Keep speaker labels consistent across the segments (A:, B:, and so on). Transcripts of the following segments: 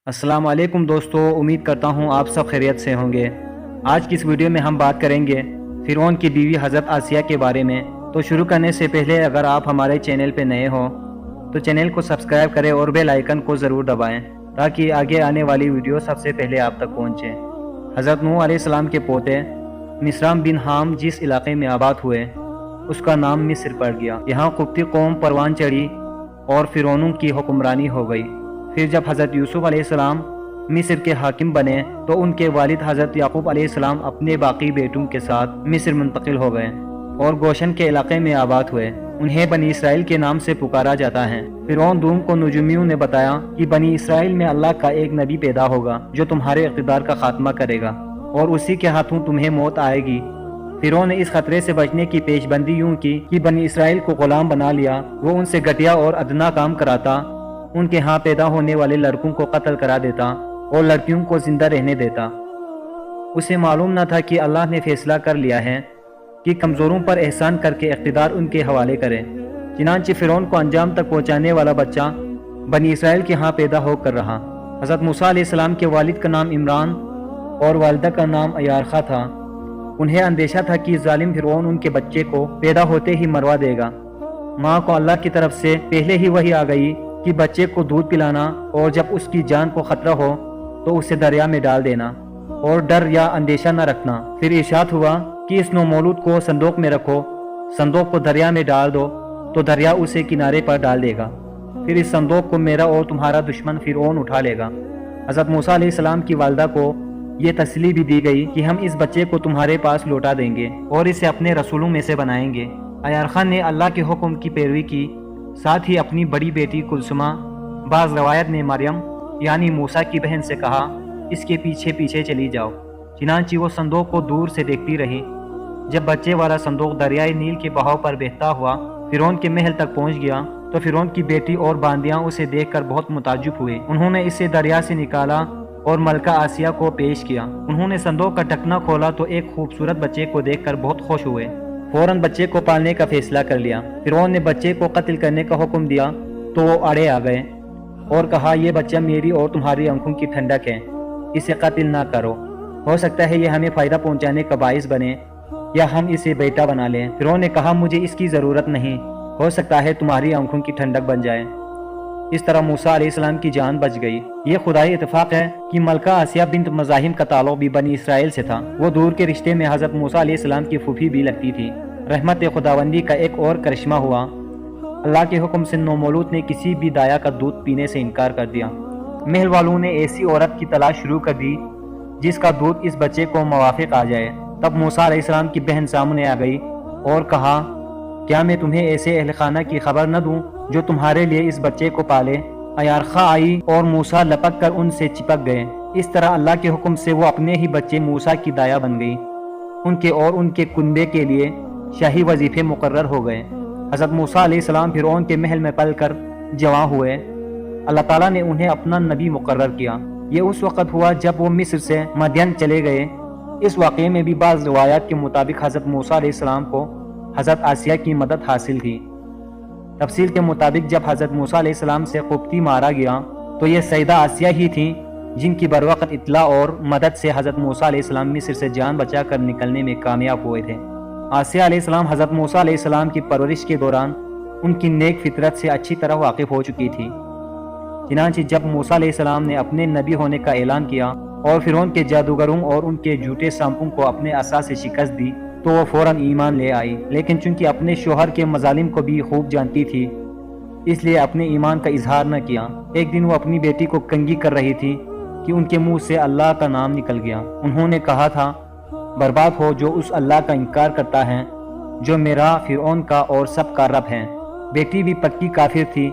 A: अस्सलाम वालेकुम दोस्तों, उम्मीद करता हूँ आप सब खैरियत से होंगे। आज की इस वीडियो में हम बात करेंगे फ़िरौन की बीवी हज़रत आसिया के बारे में। तो शुरू करने से पहले अगर आप हमारे चैनल पर नए हो तो चैनल को सब्सक्राइब करें और बेल आइकन को ज़रूर दबाएं ताकि आगे आने वाली वीडियो सबसे पहले आप तक पहुँचे। हज़रत नूह अलैहिस्सलाम के पोते मिस्राम बिन हाम जिस इलाके में आबाद हुए उसका नाम मिस्र पड़ गया। यहाँ कुप्ती कौम परवान चढ़ी और फ़िरौनों की हुक्मरानी हो गई। फिर जब हज़रत यूसुफ अलैहिस्सलाम मिस्र के हाकिम बने तो उनके वालिद हज़रत याकूब अलैहिस्सलाम अपने बाकी बेटों के साथ मिस्र मुंतकिल हो गए और गोशन के इलाके में आबाद हुए। उन्हें बनी इसराइल के नाम से पुकारा जाता है। फ़िरौन दूम को नुजूमियों ने बताया कि बनी इसराइल में अल्लाह का एक नबी पैदा होगा जो तुम्हारे इक़्तिदार का खात्मा करेगा और उसी के हाथों तुम्हें मौत आएगी। फ़िरौन ने इस खतरे से बचने की पेशबंदी यूं की कि बनी इसराइल को गुलाम बना लिया। वो उनसे घटिया और अदना काम कराता, उनके यहाँ पैदा होने वाले लड़कों को कत्ल करा देता और लड़कियों को जिंदा रहने देता। उसे मालूम न था कि अल्लाह ने फैसला कर लिया है कि कमज़ोरों पर एहसान करके इक़्तिदार उनके हवाले करे। चुनांचे फ़िरौन को अंजाम तक पहुँचाने वाला बच्चा बनी इसराइल के यहाँ पैदा होकर रहा। हज़रत मूसा अलैहिस्सलाम के वालिद का नाम इमरान और वालिदा का नाम अयारखा था। उन्हें अंदेशा था कि जालिम फ़िरौन उनके बच्चे को पैदा होते ही मरवा देगा। माँ को अल्लाह की तरफ से पहले ही वही आ गई कि बच्चे को दूध पिलाना और जब उसकी जान को खतरा हो तो उसे दरिया में डाल देना और डर या अंदेशा न रखना। फिर इरशाद हुआ कि इस नौमौलूद को संदूक में रखो, संदूक को दरिया में डाल दो तो दरिया उसे किनारे पर डाल देगा। फिर इस संदूक को मेरा और तुम्हारा दुश्मन फ़िरौन उठा लेगा। हज़रत मूसा अलैहिस्सलाम की वालिदा को ये तसल्ली भी दी गई कि हम इस बच्चे को तुम्हारे पास लौटा देंगे और इसे अपने रसूलों में से बनाएंगे। अयारखा ने अल्लाह के हुक्म की पैरवी की, साथ ही अपनी बड़ी बेटी कुलसुमा, बाज़ रवायत ने मरियम यानी मूसा की बहन से कहा इसके पीछे पीछे चली जाओ। चुनांचे वो संदूक को दूर से देखती रही। जब बच्चे वाला संदूक दरियाई नील के बहाव पर बहता हुआ फ़िरौन के महल तक पहुंच गया तो फ़िरौन की बेटी और बांदियां उसे देखकर बहुत मुताज्जुब हुए। उन्होंने इसे दरिया से निकाला और मलका आसिया को पेश किया। उन्होंने संदूक का ढकना खोला तो एक खूबसूरत बच्चे को देखकर बहुत खुश हुए। फौरन बच्चे को पालने का फैसला कर लिया। फ़िरौन ने बच्चे को कत्ल करने का हुक्म दिया तो वो अड़े आ गए और कहा यह बच्चा मेरी और तुम्हारी आंखों की ठंडक है, इसे कत्ल ना करो, हो सकता है यह हमें फ़ायदा पहुंचाने का बाइस बने या हम इसे बेटा बना लें। फ़िरौन ने कहा मुझे इसकी ज़रूरत नहीं, हो सकता है तुम्हारी आंखों की ठंडक बन जाए। इस तरह मूसा अलैहिस्सलाम की जान बच गई। ये खुदाई इत्तेफाक है कि मलका आसिया बिन्त मज़ाहिम का ताल्लुक भी बनी इसराइल से था। वो दूर के रिश्ते में हज़रत मूसा अलैहिस्सलाम की फूफी भी लगती थी। रहमत खुदावंदी का एक और करिश्मा हुआ, अल्लाह के हुक्म से नौमौलूद ने किसी भी दाया का दूध पीने से इनकार कर दिया। महल वालों ने ऐसी औरत की तलाश शुरू कर दी जिसका दूध इस बच्चे को मुवाफिक आ जाए। तब मूसा अलैहिस्सलाम की बहन सामने आ गई और कहा क्या मैं तुम्हें ऐसे अहल खाना की खबर न दूं जो तुम्हारे लिए इस बच्चे को पाले। अयारखा आई और मूसा लपक कर उनसे चिपक गए। इस तरह अल्लाह के हुक्म से वो अपने ही बच्चे मूसा की दाया बन गई। उनके और उनके कुनबे के लिए शाही वजीफे मुकर्रर हो गए। हज़रत मूसा अलैहिस्सलाम फ़िरौन के महल में पल कर जवां हुए। अल्लाह ताला ने उन्हें अपना नबी मुकर्रर किया। ये उस वक़्त हुआ जब वो मिस्र से मदियन चले गए। इस वाक़े में भी बाज़ रिवायात के मुताबिक हज़रत मूसा अलैहिस्सलाम को हज़रत आसिया की मदद हासिल थी। तफसील के मुताबिक जब हज़रत मूसा अलैहिस्सलाम से कुप्ती मारा गया तो ये सैदा आसिया ही थी जिनकी बरवक़्त इत्तला और मदद से हज़रत मूसा अलैहिस्सलाम मिस्र से जान बचा कर निकलने में कामयाब हुए थे। आसिया अलैहिस्सलाम हज़रत मूसा अलैहिस्सलाम की परवरिश के दौरान उनकी नेक फितरत से अच्छी तरह वाकिफ़ हो चुकी थी। चुनांचे जब मूसा अलैहिस्सलाम ने अपने नबी होने का ऐलान किया और फ़िरौन के जादूगरों और उनके झूठे सांपों को अपने असा से शिकस्त दी तो वो फ़ौरन ईमान ले आई। लेकिन चूंकि अपने शोहर के मजालिम को भी खूब जानती थी इसलिए अपने ईमान का इजहार न किया। एक दिन वो अपनी बेटी को कंगी कर रही थी कि उनके मुंह से अल्लाह का नाम निकल गया। उन्होंने कहा था बर्बाद हो जो उस अल्लाह का इनकार करता है जो मेरा, फ़िरौन का और सब का रब है। बेटी भी पक्की काफिर थी।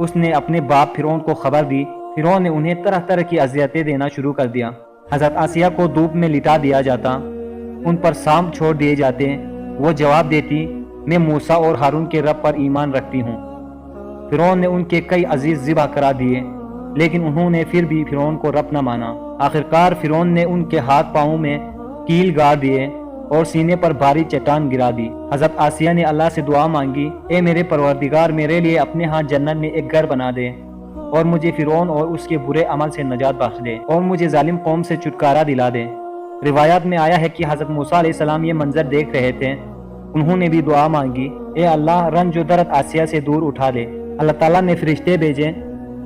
A: उसने अपने बाप फ़िरौन को खबर दी। फ़िरौन ने उन्हें तरह तरह की अजियतें देना शुरू कर दिया। हज़रत आसिया को धूप में लिटा दिया जाता, उन पर सांप छोड़ दिए जाते। वो जवाब देती मैं मूसा और हारून के रब पर ईमान रखती हूँ। फ़िरौन ने उनके कई अजीज़ ज़िबा करा दिए लेकिन उन्होंने फिर भी फ़िरौन को रब न माना। आखिरकार फ़िरौन ने उनके हाथ पाँवों में कील गाड़ दिए और सीने पर भारी चट्टान गिरा दी। हज़रत आसिया ने अल्लाह से दुआ मांगी, ए मेरे परवरदिगार मेरे लिए अपने यहाँ जन्नत में एक घर बना दे اور مجھے فرعون اور اس کے برے عمل سے نجات بخش دے اور مجھے ظالم قوم سے چھٹکارا دلا دے۔ روایات میں آیا ہے کہ حضرت موسیٰ علیہ السلام یہ منظر دیکھ رہے تھے، انہوں نے بھی دعا مانگی، اے اللہ رنج و درد آسیہ سے دور اٹھا لے۔ اللہ تعالیٰ نے فرشتے بھیجے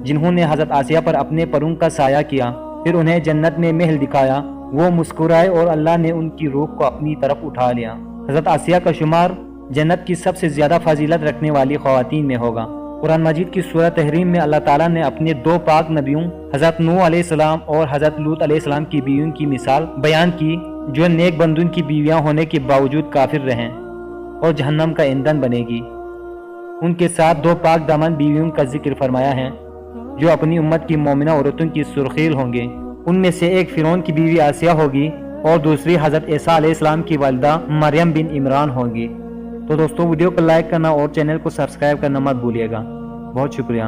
A: جنہوں نے حضرت آسیہ پر اپنے پروں کا سایہ کیا، پھر انہیں جنت میں محل دکھایا، وہ مسکرائے اور اللہ نے ان کی روح کو اپنی طرف اٹھا لیا۔ حضرت آسیہ کا شمار جنت کی سب سے زیادہ فضیلت رکھنے والی خواتین میں ہوگا۔ قرآن مجید کی سورہ تحریم میں اللہ تعالیٰ نے اپنے دو پاک نبیوں حضرت نوح علیہ السلام اور حضرت لوط علیہ السلام کی بیویوں کی مثال بیان کی، جو نیک بندوں کی بیویاں ہونے کے باوجود کافر رہیں اور جہنم کا ایندھن بنے گی۔ ان کے ساتھ دو پاک دامن بیویوں کا ذکر فرمایا ہے جو اپنی امت کی مومنہ عورتوں کی سرخیل ہوں گے۔ ان میں سے ایک فرعون کی بیوی آسیہ ہوگی اور دوسری حضرت عیسیٰ علیہ السلام کی والدہ مریم بن عمران ہوگی۔ تو دوستو ویڈیو کو لائک کرنا اور چینل کو سبسکرائب کرنا مت بھولیے گا۔ بہت شکریہ۔